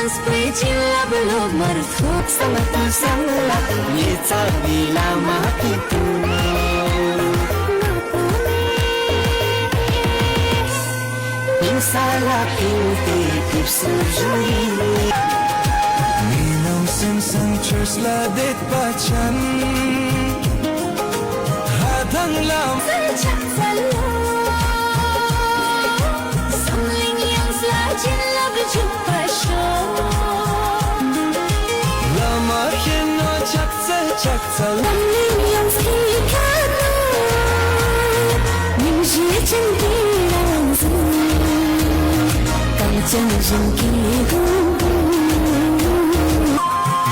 Sprijinla belog marfut sama tu samla ye tabila makitu Insala pinte tipsujui Minaw sinsang cheers la det bachan Hadang lam Sejak selalu Samling yang selajinla berjumpa show Lama hino chaksa Samling yang sekikat Nimji cantik langsung Kau jangan kihu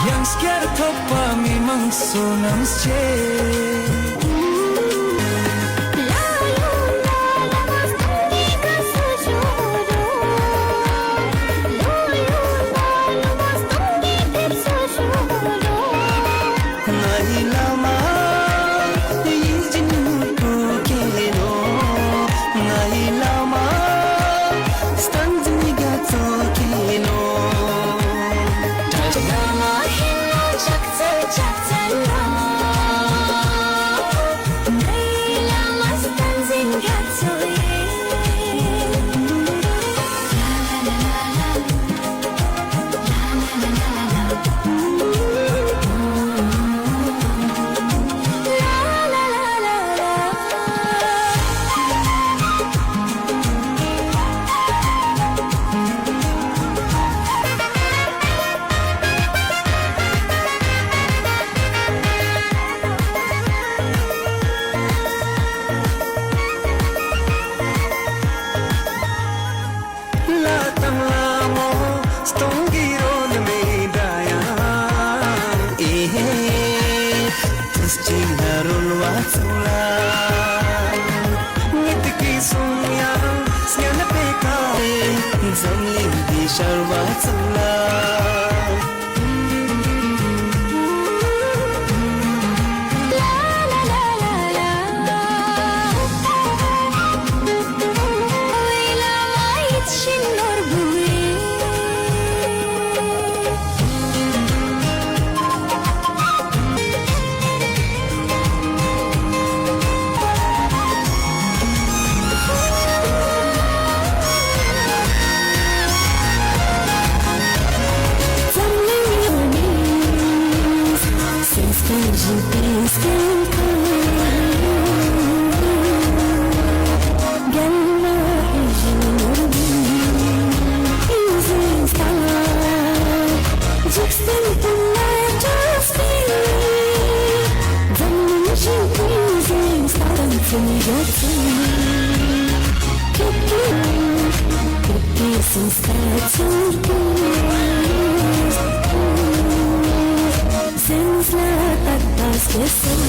Yang scared topa memang sonam sche Since la tak pas kesan